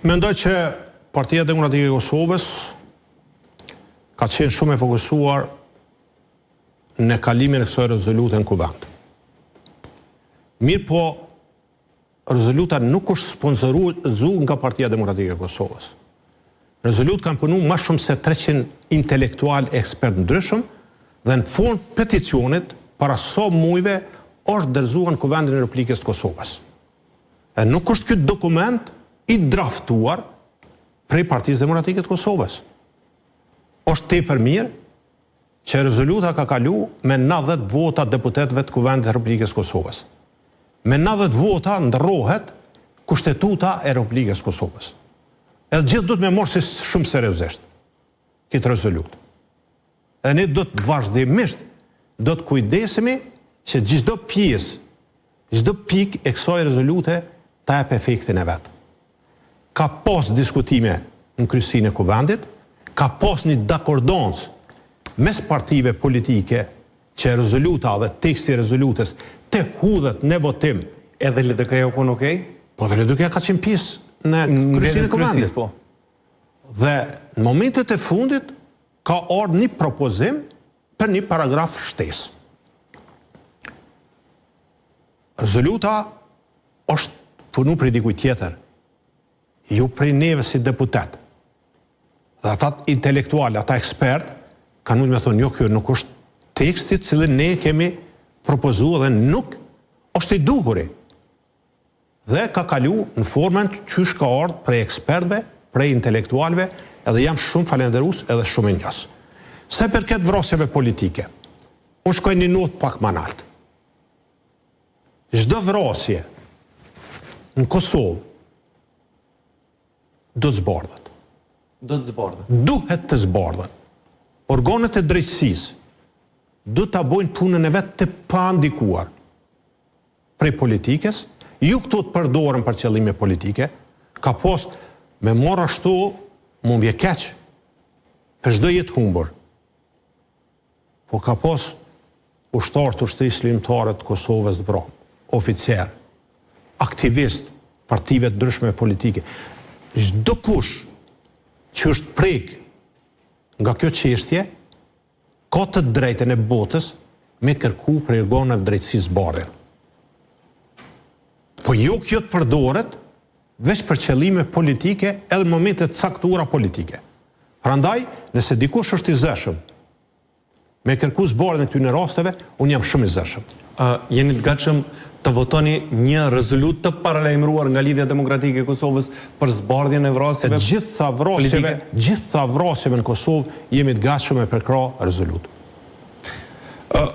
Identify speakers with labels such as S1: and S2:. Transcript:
S1: Mendoj që Partia Demokratike e Kosovës ka qenë shumë e fokusuar në kalimin e kësaj rezolute në kuvend. Mirë po, rezoluta nuk është sponsoruar nga Partia Demokratike e Kosovës. Rezolutë kanë punu më shumë se 300 intelektual ekspert ndryshëm dhe në fund peticionit para so mujve është dërzuar në Kuvendin e Republikës të Kosovës. E nuk është këtë dokument i draftuar prej Partisë Demokratike të Kosovës. Është tepër mirë që rezoluta ka kalu me 90 vota deputetëve të Kuvendit të Republikës të Kosovës. Me 90 vota ndërrohet Kushtetuta e Republikës të Kosovës. Edhe gjithë do të me morë si shumë seriozisht këtë rezolut. Edhe ne do të vazhdimisht do të kujdesemi që gjithdo pjesë, gjithdo pik e kësaj rezolute ta jep efektin e vetë. Ka pas diskutime në kryesinë e kuvendit, ka pas një dakordonës mes partive politike që rezoluta dhe teksti rezolutës të hudhet në votim.
S2: Edhe LDK-ja u konë okej?
S1: Po dhe LDK-ja ka qenë pjesë në kryesinë e kuvendit.
S2: Po.
S1: Dhe në momentet e fundit ka ardhur një propozim për një paragraf shtesë. Rezoluta është punu për dikuj tjetër, ju prej neve si deputet. Dhe ata intelektuale, ata ekspert, kanë mund me thonë, jo, kjo nuk është tekstit cilin ne kemi propozua dhe nuk është i duhuri. Dhe ka kalu në formën qysh ka ardhur prej ekspertve, prej intelektualve, edhe jam shumë falenderus edhe shumë i njës. Se për këtë vrasjeve politike, unë shkoj një notë pak më nalt. Çdo vrasje në Kosovë do të zbardhet.
S2: Do të zbardhet.
S1: Duhet të zbardhet. Organet e drejtësisë do ta bojnë punën e vetë të pandikuar prej politikës, ju këtu të përdoren për qëllime politike, ka pas me marrë ashtu, mund vje keq, për çdo jetë humbur. Po ka pas ushtarë të ushtrisë shlimtare të Kosovës të vranë, oficer, aktivist, partive të ndryshme politike. Çdo kush që është prek nga kjo çështje, ka të drejtën e botës me kërku për organeve drejtësisë bardhje. Po jo kjo të përdoret veç për qëllime politike edhe në momentet caktuara politike. Prandaj, nëse dikush është i zëshëm me kërku zbardhjen e këtyre rasteve, unë jam shumë i zëshëm.
S2: Jeni të gatshëm të votoni një rezolutë të paralajmëruar nga Lidhja Demokratike e Kosovës për zbardhjen e vrasjeve?
S1: Gjitha vrasjeve në Kosovë jemi të gatshëm me përkrah rezolutë.